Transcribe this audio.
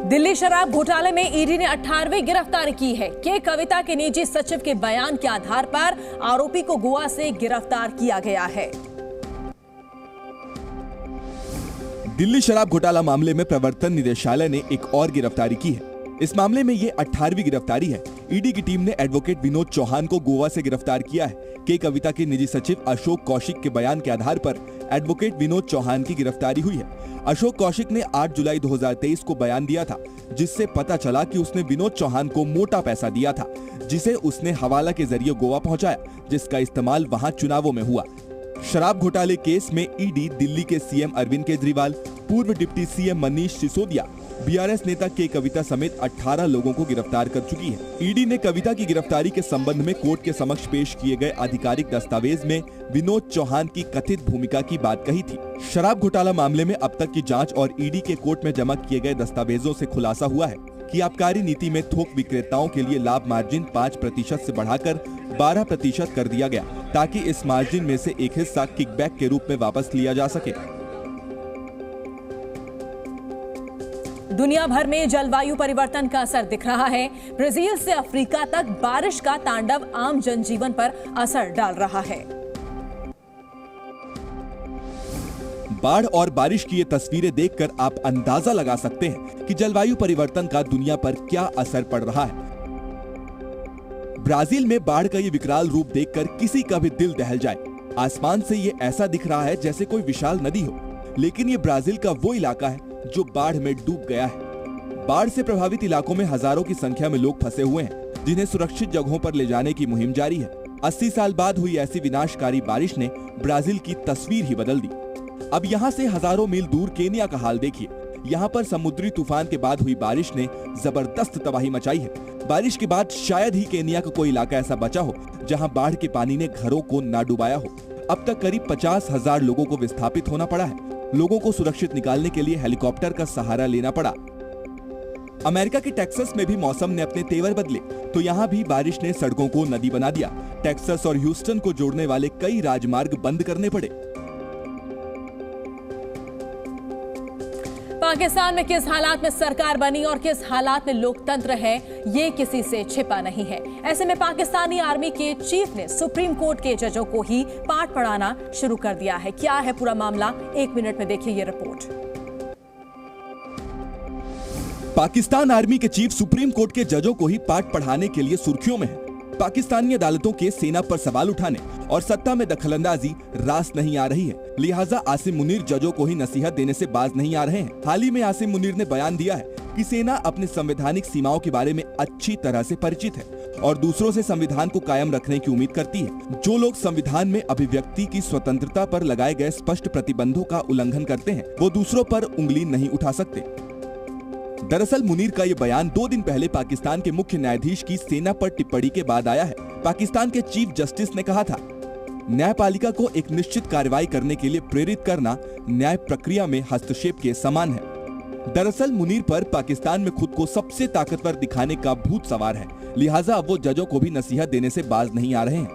दिल्ली शराब घोटाले में ईडी ने 18वीं गिरफ्तारी की है। के कविता के निजी सचिव के बयान के आधार पर आरोपी को गोवा से गिरफ्तार किया गया है। दिल्ली शराब घोटाला मामले में प्रवर्तन निदेशालय ने एक और गिरफ्तारी की है। इस मामले में ये 18वीं गिरफ्तारी है। ईडी की टीम ने एडवोकेट विनोद चौहान को गोवा से गिरफ्तार किया है। के कविता के निजी सचिव अशोक कौशिक के बयान के आधार पर एडवोकेट विनोद चौहान की गिरफ्तारी हुई है। अशोक कौशिक ने 8 जुलाई 2023 को बयान दिया था, जिससे पता चला कि उसने विनोद चौहान को मोटा पैसा दिया था, जिसे उसने हवाला के जरिए गोवा पहुंचाया, जिसका इस्तेमाल वहां चुनावों में हुआ। शराब घोटाले केस में ईडी दिल्ली के सीएम अरविंद केजरीवाल, पूर्व deputy CM Manish Sisodia, BRS नेता के कविता समेत 18 लोगों को गिरफ्तार कर चुकी है। ईडी ने कविता की गिरफ्तारी के संबंध में कोर्ट के समक्ष पेश किए गए आधिकारिक दस्तावेज में विनोद चौहान की कथित भूमिका की बात कही थी। शराब घोटाला मामले में अब तक की जांच और ईडी के कोर्ट में जमा किए गए दस्तावेजों से खुलासा हुआ है कि आबकारी नीति में थोक विक्रेताओं के लिए लाभ मार्जिन 5% से बढ़ाकर 12% कर दिया गया, ताकि इस मार्जिन में से एक हिस्सा किकबैक के रूप में वापस लिया जा सके। दुनिया भर में जलवायु परिवर्तन का असर दिख रहा है। ब्राजील से अफ्रीका तक बारिश का तांडव आम जनजीवन पर असर डाल रहा है। बाढ़ और बारिश की ये तस्वीरें देखकर आप अंदाजा लगा सकते हैं कि जलवायु परिवर्तन का दुनिया पर क्या असर पड़ रहा है। ब्राजील में बाढ़ का ये विकराल रूप देखकर किसी का भी दिल दहल जाए। आसमान से ये ऐसा दिख रहा है जैसे कोई विशाल नदी हो, लेकिन ये ब्राजील का वो इलाका है जो बाढ़ में डूब गया है। बाढ़ से प्रभावित इलाकों में हजारों की संख्या में लोग फंसे हुए हैं, जिन्हें सुरक्षित जगहों पर ले जाने की मुहिम जारी है। 80 साल बाद हुई ऐसी विनाशकारी बारिश ने ब्राजील की तस्वीर ही बदल दी। अब यहाँ से हजारों मील दूर केनिया का हाल देखिए। यहाँ पर समुद्री तूफान के बाद हुई बारिश ने जबरदस्त तबाही मचाई है। बारिश के बाद शायद ही केनिया का कोई इलाका ऐसा बचा हो जहाँ बाढ़ के पानी ने घरों को ना डुबाया हो। अब तक करीब 50,000 लोगों को विस्थापित होना पड़ा है। लोगों को सुरक्षित निकालने के लिए हेलीकॉप्टर का सहारा लेना पड़ा। अमेरिका के टेक्सास में भी मौसम ने अपने तेवर बदले, तो यहाँ भी बारिश ने सड़कों को नदी बना दिया। टेक्सास और ह्यूस्टन को जोड़ने वाले कई राजमार्ग बंद करने पड़े। पाकिस्तान में किस हालात में सरकार बनी और किस हालात में लोकतंत्र है, ये किसी से छिपा नहीं है। ऐसे में पाकिस्तानी आर्मी के चीफ ने सुप्रीम कोर्ट के जजों को ही पाठ पढ़ाना शुरू कर दिया है। क्या है पूरा मामला, 1 मिनट में देखिए ये रिपोर्ट। पाकिस्तान आर्मी के चीफ सुप्रीम कोर्ट के जजों को ही पाठ पढ़ाने के लिए सुर्खियों में है। पाकिस्तानी अदालतों के सेना पर सवाल उठाने और सत्ता में दखलंदाजी रास नहीं आ रही है, लिहाजा आसिम मुनीर जजों को ही नसीहत देने से बाज नहीं आ रहे हैं। हाल ही में आसिम मुनीर ने बयान दिया है कि सेना अपने संवैधानिक सीमाओं के बारे में अच्छी तरह से परिचित है और दूसरों से संविधान को कायम रखने की उम्मीद करती है। जो लोग संविधान में अभिव्यक्ति की स्वतंत्रता पर लगाए गए स्पष्ट प्रतिबंधों का उल्लंघन करते हैं, वो दूसरों पर उंगली नहीं उठा सकते। दरअसल मुनीर का ये बयान 2 दिन पहले पाकिस्तान के मुख्य न्यायाधीश की सेना पर टिप्पणी के बाद आया है। पाकिस्तान के चीफ जस्टिस ने कहा था, न्यायपालिका को एक निश्चित कार्रवाई करने के लिए प्रेरित करना न्याय प्रक्रिया में हस्तक्षेप के समान है। दरअसल मुनीर पर पाकिस्तान में खुद को सबसे ताकतवर दिखाने का भूत सवार है, लिहाजा अब वो जजों को भी नसीहत देने से बाज नहीं आ रहे हैं।